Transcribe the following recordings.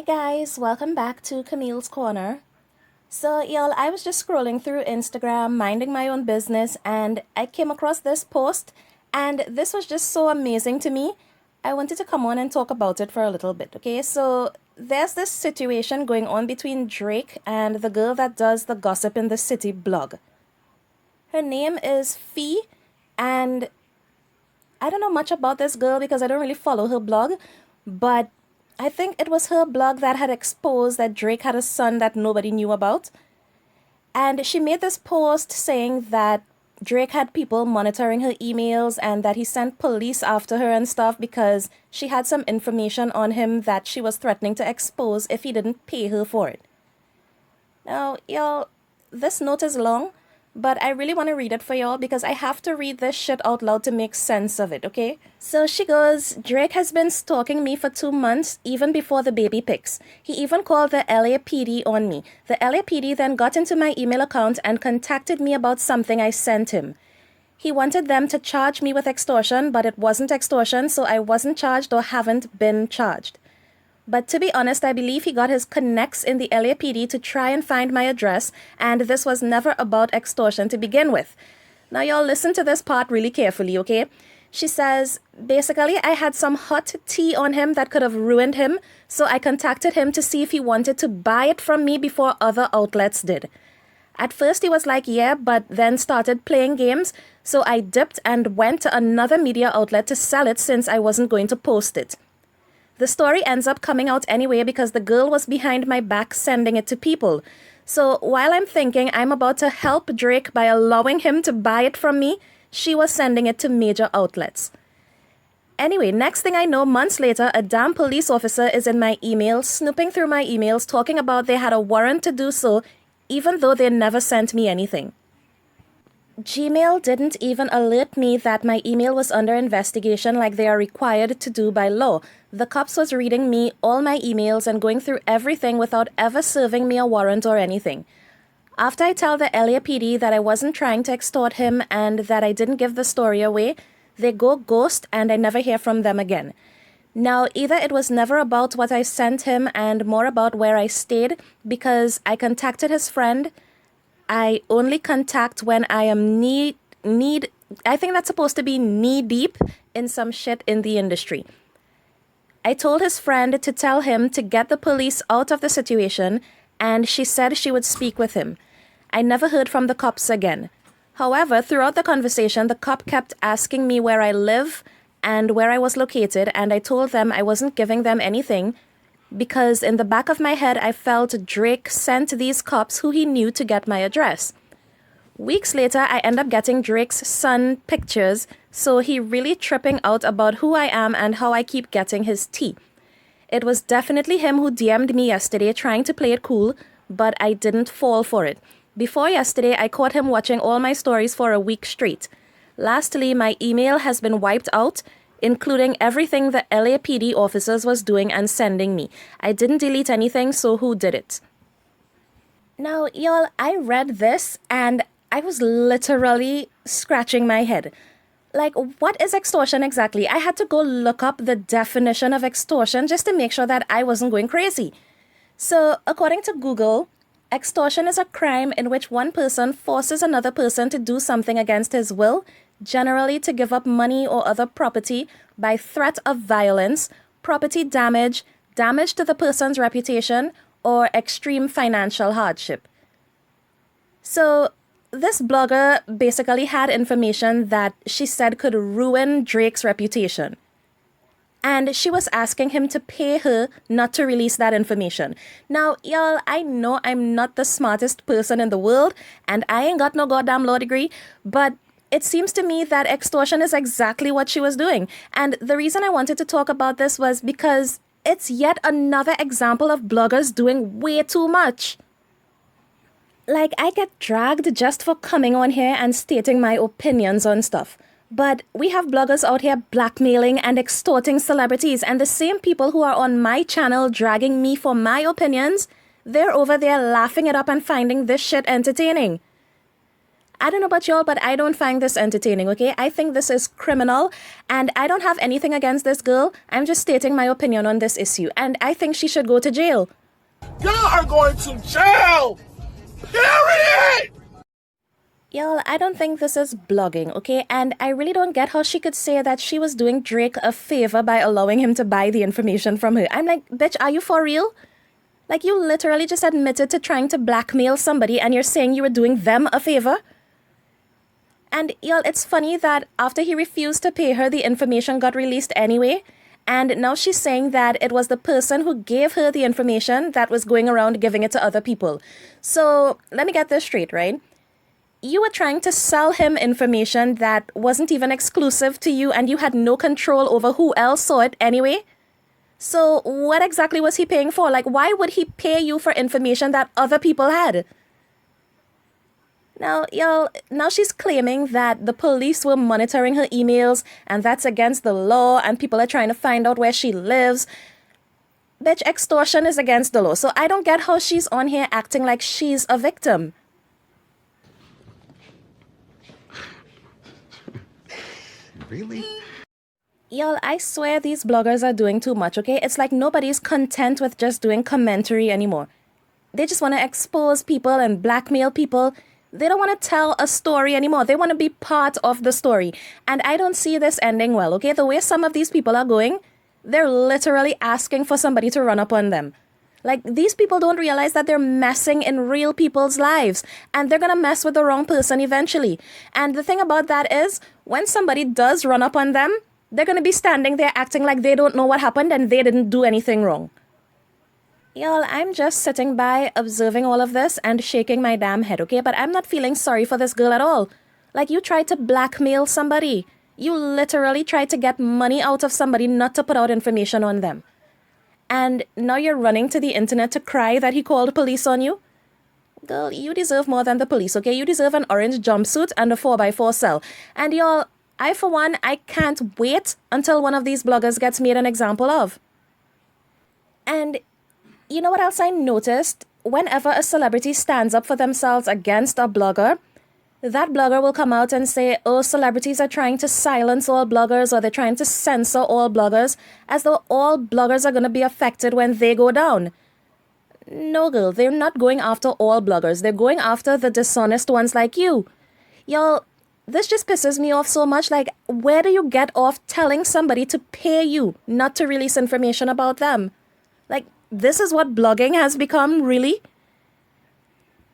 guys, welcome back to Camille's Corner. So, y'all, I was just scrolling through Instagram, minding my own business, and I came across this post, and this was just so amazing to me. I wanted to come on and talk about it for a little bit, okay? So, there's this situation going on between Drake and the girl that does the Gossip in the City blog. Her name is Fee, and I don't know much about this girl because I don't really follow her blog, but I think it was her blog that had exposed that Drake had a son that nobody knew about. And she made this post saying that Drake had people monitoring her emails and that he sent police after her and stuff because she had some information on him that she was threatening to expose if he didn't pay her for it. Now, y'all, this note is long, but I really want to read it for y'all because I have to read this shit out loud to make sense of it, okay? So she goes, Drake has been stalking me for 2 months, even before the baby pics. He even called the LAPD on me. The LAPD then got into my email account and contacted me about something I sent him. He wanted them to charge me with extortion, but it wasn't extortion, so I wasn't charged or haven't been charged. But to be honest, I believe he got his connects in the LAPD to try and find my address, and this was never about extortion to begin with. Now, y'all listen to this part really carefully, okay? She says, basically, I had some hot tea on him that could have ruined him, so I contacted him to see if he wanted to buy it from me before other outlets did. At first, he was like, yeah, but then started playing games, so I dipped and went to another media outlet to sell it since I wasn't going to post it. The story ends up coming out anyway because the girl was behind my back sending it to people. So while I'm thinking I'm about to help Drake by allowing him to buy it from me, she was sending it to major outlets. Anyway, next thing I know, months later, a damn police officer is in my email, snooping through my emails, talking about they had a warrant to do so, even though they never sent me anything. Gmail didn't even alert me that my email was under investigation like they are required to do by law. The cops was reading me all my emails and going through everything without ever serving me a warrant or anything. After I tell the LAPD that I wasn't trying to extort him and that I didn't give the story away, they go ghost and I never hear from them again. Now, either it was never about what I sent him and more about where I stayed because I contacted his friend. I only contact when I am I think that's supposed to be knee deep in some shit in the industry. I told his friend to tell him to get the police out of the situation, and she said she would speak with him. I never heard from the cops again. However, throughout the conversation, the cop kept asking me where I live and where I was located, and I told them I wasn't giving them anything because in the back of my head, I felt Drake sent these cops who he knew to get my address. Weeks later, I end up getting Drake's son pictures, so he really tripping out about who I am and how I keep getting his tea. It was definitely him who DM'd me yesterday trying to play it cool, but I didn't fall for it. Before yesterday, I caught him watching all my stories for a week straight. Lastly, my email has been wiped out, including everything the LAPD officers was doing and sending me. I didn't delete anything, so who did it? Now, y'all, I read this and I was literally scratching my head. Like, what is extortion exactly? I had to go look up the definition of extortion just to make sure that I wasn't going crazy. So, according to Google, extortion is a crime in which one person forces another person to do something against his will, generally to give up money or other property by threat of violence, property damage, damage to the person's reputation, or extreme financial hardship. So, this blogger basically had information that she said could ruin Drake's reputation. And she was asking him to pay her not to release that information. Now, y'all, I know I'm not the smartest person in the world, and I ain't got no goddamn law degree, but it seems to me that extortion is exactly what she was doing. And the reason I wanted to talk about this was because it's yet another example of bloggers doing way too much. Like, I get dragged just for coming on here and stating my opinions on stuff. But we have bloggers out here blackmailing and extorting celebrities, and the same people who are on my channel dragging me for my opinions, they're over there laughing it up and finding this shit entertaining. I don't know about y'all, but I don't find this entertaining, okay? I think this is criminal, and I don't have anything against this girl. I'm just stating my opinion on this issue, and I think she should go to jail. Y'all are going to jail! Period! Y'all, I don't think this is blogging, okay? And I really don't get how she could say that she was doing Drake a favor by allowing him to buy the information from her. I'm like, bitch, are you for real? Like, you literally just admitted to trying to blackmail somebody and you're saying you were doing them a favor? And y'all, it's funny that after he refused to pay her, the information got released anyway. And now she's saying that it was the person who gave her the information that was going around giving it to other people. So let me get this straight, right? You were trying to sell him information that wasn't even exclusive to you and you had no control over who else saw it anyway. So what exactly was he paying for? Like, why would he pay you for information that other people had? Now, y'all, now she's claiming that the police were monitoring her emails and that's against the law and people are trying to find out where she lives. Bitch, extortion is against the law. So I don't get how she's on here acting like she's a victim. Really? Y'all, I swear these bloggers are doing too much, okay? It's like nobody's content with just doing commentary anymore. They just want to expose people and blackmail people. They don't want to tell a story anymore. They want to be part of the story. And I don't see this ending well, okay? The way some of these people are going, they're literally asking for somebody to run up on them. Like, these people don't realize that they're messing in real people's lives. And they're going to mess with the wrong person eventually. And the thing about that is, when somebody does run up on them, they're going to be standing there acting like they don't know what happened and they didn't do anything wrong. Y'all, I'm just sitting by observing all of this and shaking my damn head, okay? But I'm not feeling sorry for this girl at all. Like, you tried to blackmail somebody. You literally tried to get money out of somebody not to put out information on them. And now you're running to the internet to cry that he called police on you? Girl, you deserve more than the police, okay? You deserve an orange jumpsuit and a 4x4 cell. And y'all, I, for one, I can't wait until one of these bloggers gets made an example of. And you know what else I noticed? Whenever a celebrity stands up for themselves against a blogger, that blogger will come out and say, oh, celebrities are trying to silence all bloggers or they're trying to censor all bloggers, as though all bloggers are going to be affected when they go down. No, girl, they're not going after all bloggers. They're going after the dishonest ones like you. Y'all, this just pisses me off so much. Like, where do you get off telling somebody to pay you not to release information about them? Like, this is what blogging has become, really?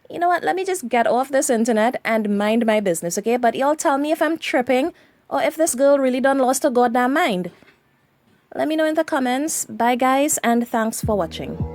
You know what? Let me just get off this internet and mind my business, okay? But y'all tell me if I'm tripping or if this girl really done lost her goddamn mind. Let me know in the comments. Bye, guys, and thanks for watching.